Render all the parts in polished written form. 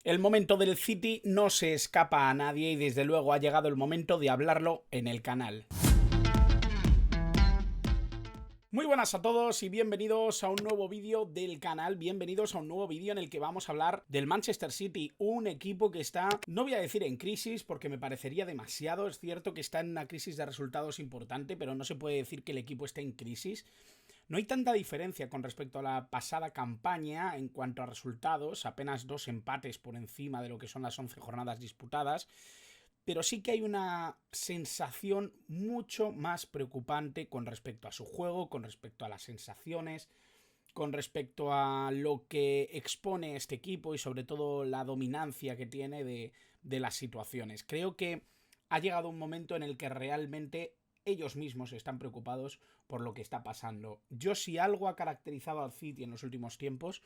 El momento del City no se escapa a nadie y desde luego ha llegado el momento de hablarlo en el canal. Muy buenas a todos y bienvenidos a un nuevo vídeo del canal, bienvenidos a un nuevo vídeo en el que vamos a hablar del Manchester City, un equipo que está, no voy a decir en crisis porque me parecería demasiado, es cierto que está en una crisis de resultados importante, pero no se puede decir que el equipo esté en crisis. No hay tanta diferencia con respecto a la pasada campaña en cuanto a resultados, apenas 2 empates por encima de lo que son las 11 jornadas disputadas, pero sí que hay una sensación mucho más preocupante con respecto a su juego, con respecto a las sensaciones, con respecto a lo que expone este equipo y sobre todo la dominancia que tiene de las situaciones. Creo que ha llegado un momento en el que realmente ellos mismos están preocupados por lo que está pasando. Yo, si algo ha caracterizado al City en los últimos tiempos,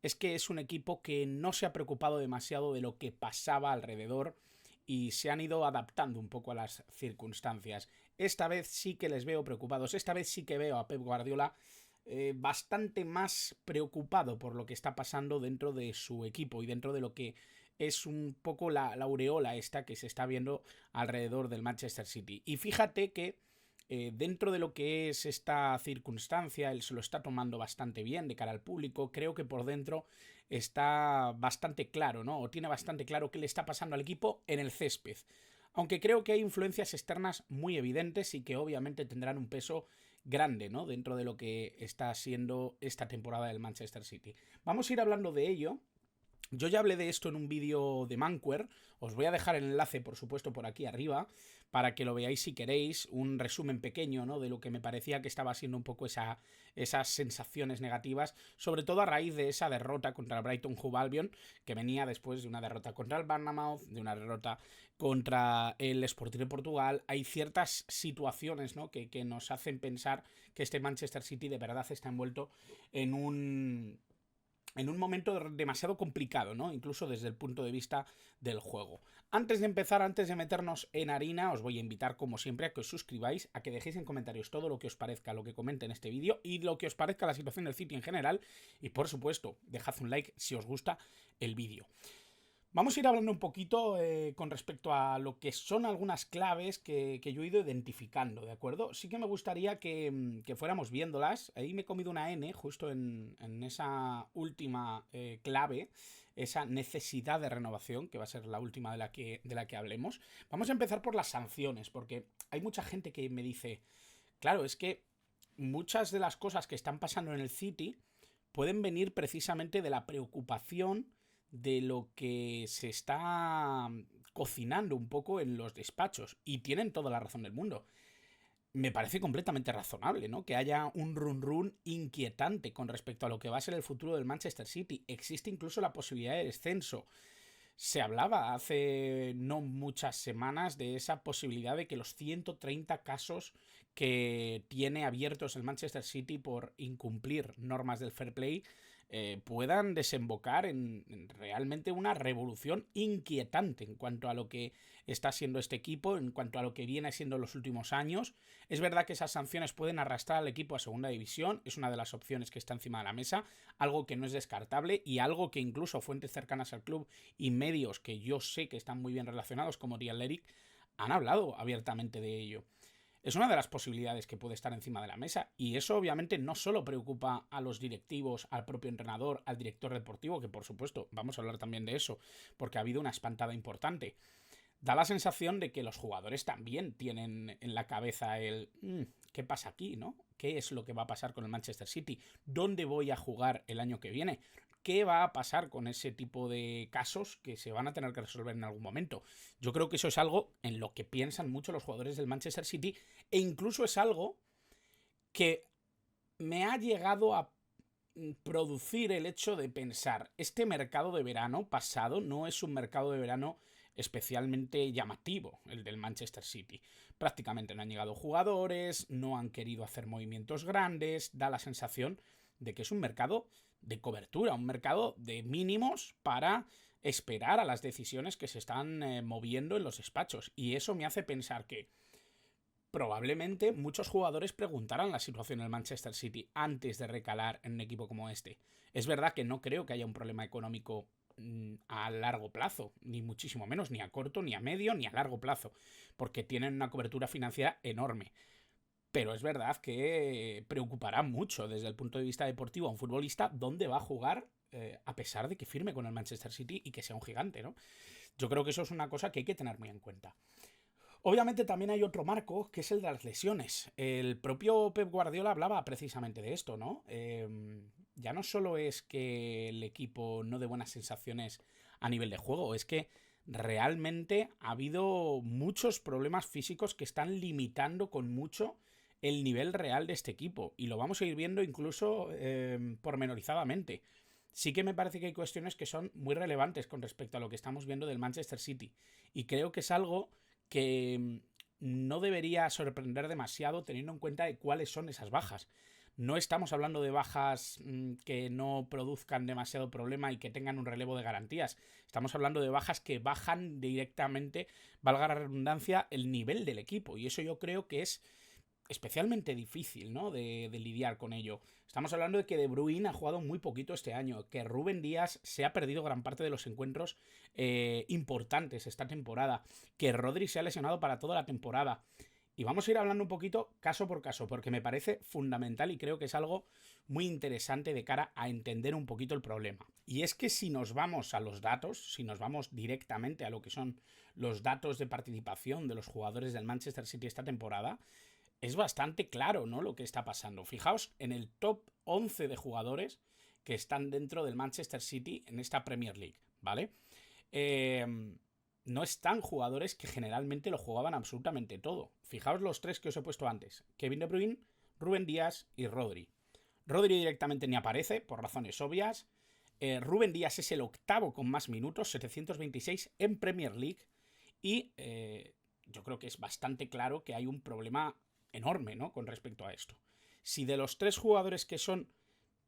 es que es un equipo que no se ha preocupado demasiado de lo que pasaba alrededor y se han ido adaptando un poco a las circunstancias. Esta vez sí que les veo preocupados, esta vez sí que veo a Pep Guardiola bastante más preocupado por lo que está pasando dentro de su equipo y dentro de lo que es un poco la aureola esta que se está viendo alrededor del Manchester City. Y fíjate que dentro de lo que es esta circunstancia, él se lo está tomando bastante bien de cara al público. Creo que por dentro está bastante claro, ¿no? O tiene bastante claro qué le está pasando al equipo en el césped. Aunque creo que hay influencias externas muy evidentes y que obviamente tendrán un peso grande, ¿no? Dentro de lo que está siendo esta temporada del Manchester City. Vamos a ir hablando de ello. Yo ya hablé de esto en un vídeo de Manquer, os voy a dejar el enlace por supuesto por aquí arriba, para que lo veáis si queréis, un resumen pequeño, ¿no? De lo que me parecía que estaba siendo un poco esas sensaciones negativas, sobre todo a raíz de esa derrota contra el Brighton Hove Albion, que venía después de una derrota contra el Bournemouth, de una derrota contra el Sporting de Portugal. Hay ciertas situaciones, ¿no? que nos hacen pensar que este Manchester City de verdad está envuelto en un momento demasiado complicado, ¿no? Incluso desde el punto de vista del juego. Antes de empezar, antes de meternos en harina, os voy a invitar, como siempre, a que os suscribáis, a que dejéis en comentarios todo lo que os parezca, lo que comente en este vídeo y lo que os parezca la situación del City en general. Y, por supuesto, dejad un like si os gusta el vídeo. Vamos a ir hablando un poquito con respecto a lo que son algunas claves que yo he ido identificando, ¿de acuerdo? Sí que me gustaría que fuéramos viéndolas. Ahí me he comido una N justo en esa última clave, esa necesidad de renovación, que va a ser la última de la que hablemos. Vamos a empezar por las sanciones, porque hay mucha gente que me dice, claro, es que muchas de las cosas que están pasando en el City pueden venir precisamente de la preocupación de lo que se está cocinando un poco en los despachos. Y tienen toda la razón del mundo. Me parece completamente razonable, ¿no? Que haya un run inquietante con respecto a lo que va a ser el futuro del Manchester City. Existe incluso la posibilidad de descenso. Se hablaba hace no muchas semanas de esa posibilidad de que los 130 casos que tiene abiertos el Manchester City por incumplir normas del fair play puedan desembocar en realmente una revolución inquietante en cuanto a lo que está siendo este equipo, en cuanto a lo que viene siendo los últimos años. Es verdad que esas sanciones pueden arrastrar al equipo a segunda división, es una de las opciones que está encima de la mesa, algo que no es descartable y algo que incluso fuentes cercanas al club y medios que yo sé que están muy bien relacionados como Real Eric han hablado abiertamente de ello. Es una de las posibilidades que puede estar encima de la mesa y eso obviamente no solo preocupa a los directivos, al propio entrenador, al director deportivo, que por supuesto vamos a hablar también de eso, porque ha habido una espantada importante. Da la sensación de que los jugadores también tienen en la cabeza el ¿qué pasa aquí, no? ¿Qué es lo que va a pasar con el Manchester City? ¿Dónde voy a jugar el año que viene? ¿Qué va a pasar con ese tipo de casos que se van a tener que resolver en algún momento? Yo creo que eso es algo en lo que piensan mucho los jugadores del Manchester City e incluso es algo que me ha llegado a producir el hecho de pensar, este mercado de verano pasado no es un mercado de verano especialmente llamativo, el del Manchester City. Prácticamente no han llegado jugadores, no han querido hacer movimientos grandes, da la sensación de que es un mercado de cobertura, un mercado de mínimos para esperar a las decisiones que se están moviendo en los despachos. Y eso me hace pensar que probablemente muchos jugadores preguntaran la situación del Manchester City antes de recalar en un equipo como este. Es verdad que no creo que haya un problema económico a largo plazo, ni muchísimo menos, ni a corto, ni a medio, ni a largo plazo, porque tienen una cobertura financiera enorme. Pero es verdad que preocupará mucho desde el punto de vista deportivo a un futbolista dónde va a jugar, a pesar de que firme con el Manchester City y que sea un gigante, ¿no? Yo creo que eso es una cosa que hay que tener muy en cuenta. Obviamente también hay otro marco, que es el de las lesiones. El propio Pep Guardiola hablaba precisamente de esto, ¿no? Ya no solo es que el equipo no dé buenas sensaciones a nivel de juego, es que realmente ha habido muchos problemas físicos que están limitando con mucho el nivel real de este equipo. Y lo vamos a ir viendo incluso pormenorizadamente. Sí que me parece que hay cuestiones que son muy relevantes con respecto a lo que estamos viendo del Manchester City. Y creo que es algo que no debería sorprender demasiado teniendo en cuenta de cuáles son esas bajas. No estamos hablando de bajas que no produzcan demasiado problema y que tengan un relevo de garantías. Estamos hablando de bajas que bajan directamente, valga la redundancia, el nivel del equipo. Y eso yo creo que es especialmente difícil, ¿no? De lidiar con ello. Estamos hablando de que De Bruyne ha jugado muy poquito este año, que Rúben Díaz se ha perdido gran parte de los encuentros importantes esta temporada, que Rodri se ha lesionado para toda la temporada. Y vamos a ir hablando un poquito caso por caso, porque me parece fundamental y creo que es algo muy interesante de cara a entender un poquito el problema. Y es que si nos vamos a los datos, si nos vamos directamente a lo que son los datos de participación de los jugadores del Manchester City esta temporada, es bastante claro, ¿no?, lo que está pasando. Fijaos en el top 11 de jugadores que están dentro del Manchester City en esta Premier League, ¿vale? No están jugadores que generalmente lo jugaban absolutamente todo. Fijaos los tres que os he puesto antes: Kevin De Bruyne, Rúben Díaz y Rodri. Rodri directamente ni aparece, por razones obvias. Rúben Díaz es el octavo con más minutos, 726 en Premier League. Y yo creo que es bastante claro que hay un problema enorme, ¿no?, con respecto a esto. Si de los tres jugadores que son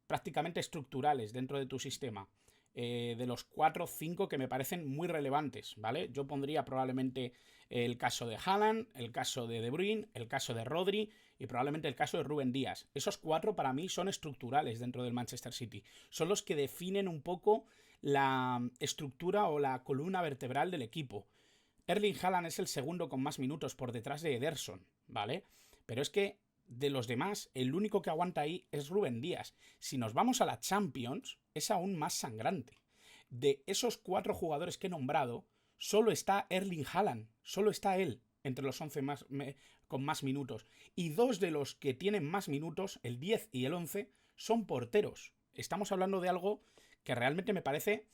prácticamente estructurales dentro de tu sistema, de los 4 o 5 que me parecen muy relevantes, ¿vale? Yo pondría probablemente el caso de Haaland, el caso de De Bruyne, el caso de Rodri y probablemente el caso de Rúben Díaz. Esos 4 para mí son estructurales dentro del Manchester City. Son los que definen un poco la estructura o la columna vertebral del equipo. Erling Haaland es el segundo con más minutos por detrás de Ederson, ¿vale? Pero es que de los demás, el único que aguanta ahí es Rúben Díaz. Si nos vamos a la Champions, es aún más sangrante. De esos 4 jugadores que he nombrado, solo está Erling Haaland, solo está él entre los 11 con más minutos. Y 2 de los que tienen más minutos, el 10 y el 11, son porteros. Estamos hablando de algo que realmente me parece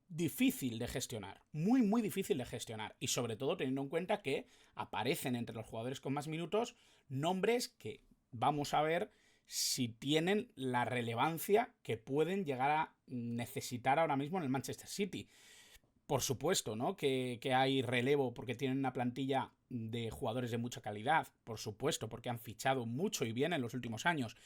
difícil de gestionar, muy muy difícil de gestionar, y sobre todo teniendo en cuenta que aparecen entre los jugadores con más minutos nombres que vamos a ver si tienen la relevancia que pueden llegar a necesitar ahora mismo en el Manchester City. Por supuesto, ¿no?, que hay relevo porque tienen una plantilla de jugadores de mucha calidad, por supuesto, porque han fichado mucho y bien en los últimos años.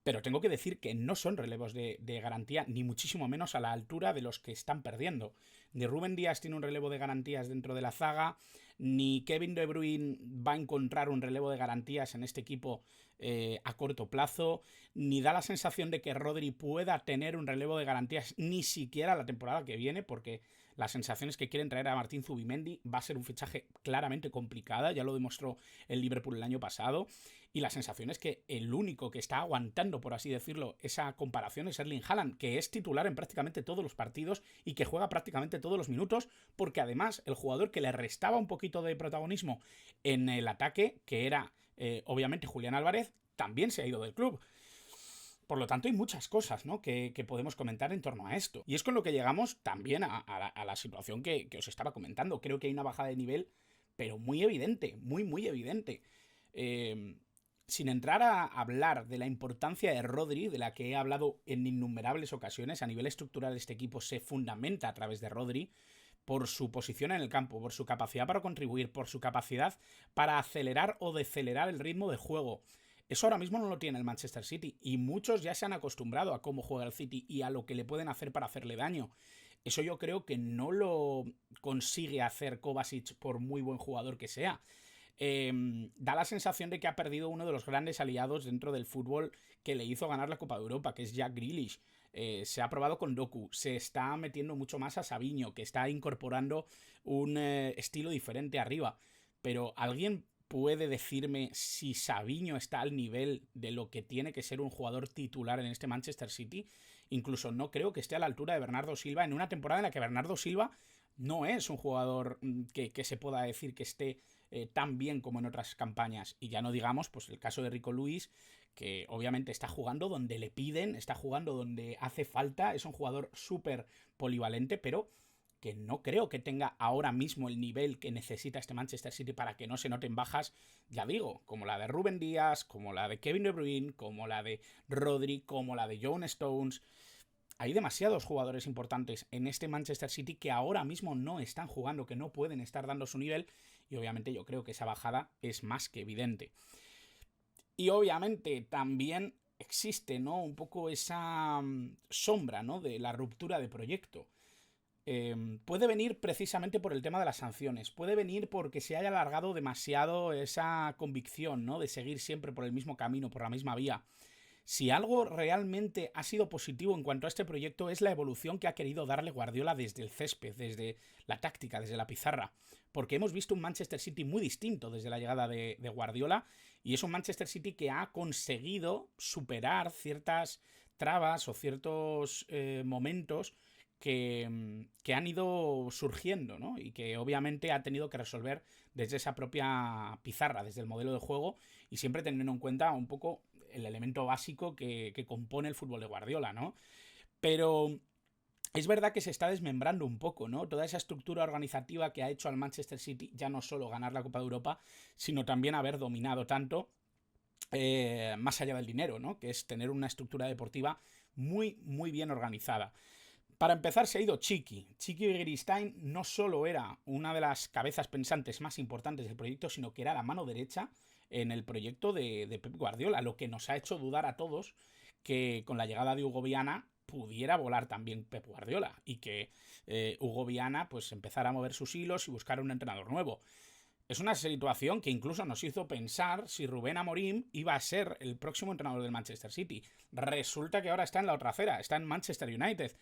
Pero tengo que decir que no son relevos de garantía, ni muchísimo menos a la altura de los que están perdiendo. Ni Rúben Díaz tiene un relevo de garantías dentro de la zaga, ni Kevin De Bruyne va a encontrar un relevo de garantías en este equipo a corto plazo, ni da la sensación de que Rodri pueda tener un relevo de garantías ni siquiera la temporada que viene, porque las sensaciones que quieren traer a Martín Zubimendi va a ser un fichaje claramente complicada, ya lo demostró el Liverpool el año pasado. Y la sensación es que el único que está aguantando, por así decirlo, esa comparación es Erling Haaland, que es titular en prácticamente todos los partidos y que juega prácticamente todos los minutos, porque además el jugador que le restaba un poquito de protagonismo en el ataque, que era obviamente Julián Álvarez, también se ha ido del club. Por lo tanto, hay muchas cosas, ¿no?, que podemos comentar en torno a esto. Y es con lo que llegamos también a la situación que os estaba comentando. Creo que hay una bajada de nivel, pero muy evidente, muy, muy evidente. Sin entrar a hablar de la importancia de Rodri, de la que he hablado en innumerables ocasiones, a nivel estructural este equipo se fundamenta a través de Rodri, por su posición en el campo, por su capacidad para contribuir, por su capacidad para acelerar o decelerar el ritmo de juego. Eso ahora mismo no lo tiene el Manchester City y muchos ya se han acostumbrado a cómo juega el City y a lo que le pueden hacer para hacerle daño. Eso yo creo que no lo consigue hacer Kovacic por muy buen jugador que sea. Da la sensación de que ha perdido uno de los grandes aliados dentro del fútbol que le hizo ganar la Copa de Europa, que es Jack Grealish. Se ha probado con Doku, se está metiendo mucho más a Savinho, que está incorporando un estilo diferente arriba. Pero ¿alguien puede decirme si Savinho está al nivel de lo que tiene que ser un jugador titular en este Manchester City? Incluso no creo que esté a la altura de Bernardo Silva en una temporada en la que Bernardo Silva no es un jugador que se pueda decir que esté tan bien como en otras campañas. Y ya no digamos, pues el caso de Rico Lewis, que obviamente está jugando donde le piden, está jugando donde hace falta, es un jugador súper polivalente, pero que no creo que tenga ahora mismo el nivel que necesita este Manchester City para que no se noten bajas, ya digo, como la de Rúben Díaz, como la de Kevin De Bruyne, como la de Rodri, como la de John Stones. Hay demasiados jugadores importantes en este Manchester City que ahora mismo no están jugando, que no pueden estar dando su nivel, y obviamente yo creo que esa bajada es más que evidente. Y obviamente también existe, ¿no?, un poco esa sombra, ¿no?, de la ruptura de proyecto. Puede venir precisamente por el tema de las sanciones, puede venir porque se haya alargado demasiado esa convicción, ¿no?, de seguir siempre por el mismo camino, por la misma vía. Si algo realmente ha sido positivo en cuanto a este proyecto es la evolución que ha querido darle Guardiola desde el césped, desde la táctica, desde la pizarra. Porque hemos visto un Manchester City muy distinto desde la llegada de Guardiola, y es un Manchester City que ha conseguido superar ciertas trabas o ciertos momentos que han ido surgiendo, ¿no? Y que obviamente ha tenido que resolver desde esa propia pizarra, desde el modelo de juego, y siempre teniendo en cuenta un poco el elemento básico que compone el fútbol de Guardiola, ¿no? Pero es verdad que se está desmembrando un poco, ¿no? Toda esa estructura organizativa que ha hecho al Manchester City ya no solo ganar la Copa de Europa, sino también haber dominado tanto más allá del dinero, ¿no? Que es tener una estructura deportiva muy, muy bien organizada. Para empezar, se ha ido Chiqui. Chiqui Begiristain no solo era una de las cabezas pensantes más importantes del proyecto, sino que era la mano derecha en el proyecto de Pep Guardiola, lo que nos ha hecho dudar a todos que con la llegada de Hugo Viana pudiera volar también Pep Guardiola y que Hugo Viana pues empezara a mover sus hilos y buscar un entrenador nuevo. Es una situación que incluso nos hizo pensar si Rubén Amorim iba a ser el próximo entrenador del Manchester City. Resulta que ahora está en la otra acera, está en Manchester United,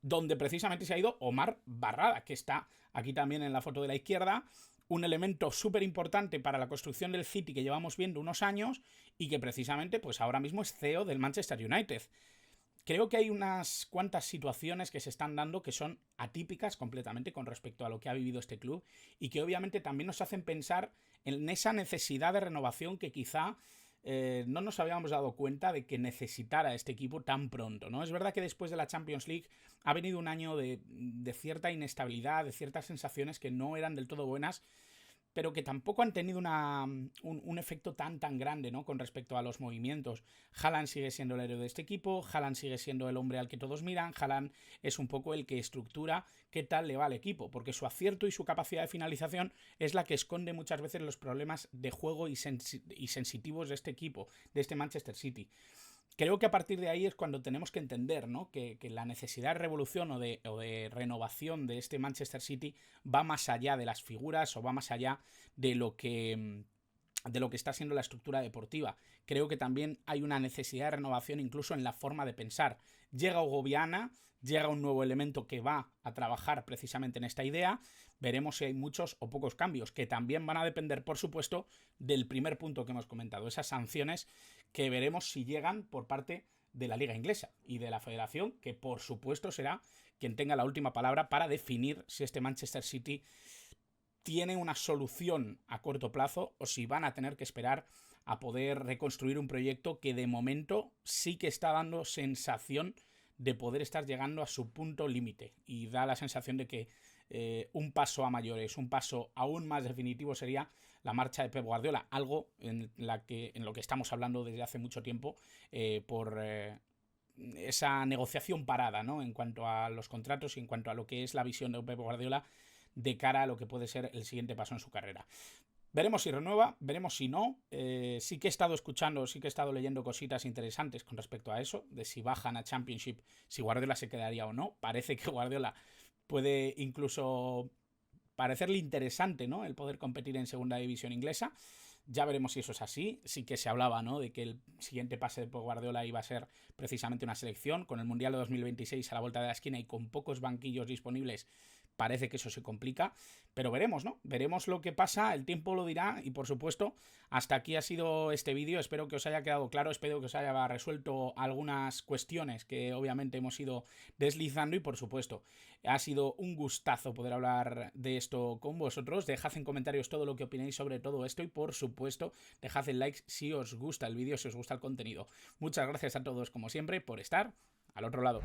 donde precisamente se ha ido Omar Barrada, que está aquí también en la foto de la izquierda, un elemento súper importante para la construcción del City que llevamos viendo unos años y que precisamente pues ahora mismo es CEO del Manchester United. Creo que hay unas cuantas situaciones que se están dando que son atípicas completamente con respecto a lo que ha vivido este club y que obviamente también nos hacen pensar en esa necesidad de renovación que quizá no nos habíamos dado cuenta de que necesitara este equipo tan pronto, ¿no? Es verdad que después de la Champions League ha venido un año de cierta inestabilidad, de ciertas sensaciones que no eran del todo buenas, pero que tampoco han tenido un efecto tan grande, ¿no?, con respecto a los movimientos. Haaland sigue siendo el héroe de este equipo, Haaland sigue siendo el hombre al que todos miran, Haaland es un poco el que estructura qué tal le va al equipo, porque su acierto y su capacidad de finalización es la que esconde muchas veces los problemas de juego y sensitivos de este equipo, de este Manchester City. Creo que a partir de ahí es cuando tenemos que entender, ¿no?, que la necesidad de revolución o de renovación de este Manchester City va más allá de las figuras o va más allá de lo que está siendo la estructura deportiva. Creo que también hay una necesidad de renovación incluso en la forma de pensar. Llega Hugo Viana, llega un nuevo elemento que va a trabajar precisamente en esta idea. Veremos si hay muchos o pocos cambios, que también van a depender, por supuesto, del primer punto que hemos comentado, esas sanciones que veremos si llegan por parte de la Liga Inglesa y de la Federación, que por supuesto será quien tenga la última palabra para definir si este Manchester City tiene una solución a corto plazo o si van a tener que esperar a poder reconstruir un proyecto que de momento sí que está dando sensación de poder estar llegando a su punto límite, y da la sensación de que un paso a mayores, un paso aún más definitivo sería la marcha de Pep Guardiola, algo en lo que estamos hablando desde hace mucho tiempo por esa negociación parada, ¿no?, en cuanto a los contratos y en cuanto a lo que es la visión de Pep Guardiola de cara a lo que puede ser el siguiente paso en su carrera. Veremos si renueva, veremos si no. Sí que he estado escuchando, sí que he estado leyendo cositas interesantes con respecto a eso, de si bajan a Championship, si Guardiola se quedaría o no. Parece que Guardiola puede incluso parecerle interesante, ¿no?, el poder competir en segunda división inglesa. Ya veremos si eso es así. Sí que se hablaba, ¿no?, de que el siguiente pase de Pep Guardiola iba a ser precisamente una selección. Con el Mundial de 2026 a la vuelta de la esquina y con pocos banquillos disponibles, parece que eso se complica. Pero veremos, ¿no? Veremos lo que pasa, el tiempo lo dirá. Y por supuesto, hasta aquí ha sido este vídeo. Espero que os haya quedado claro, espero que os haya resuelto algunas cuestiones que obviamente hemos ido deslizando. Y por supuesto, ha sido un gustazo poder hablar de esto con vosotros. Dejad en comentarios todo lo que opináis sobre todo esto y por supuesto dejad el like si os gusta el vídeo, si os gusta el contenido. Muchas gracias a todos como siempre por estar al otro lado.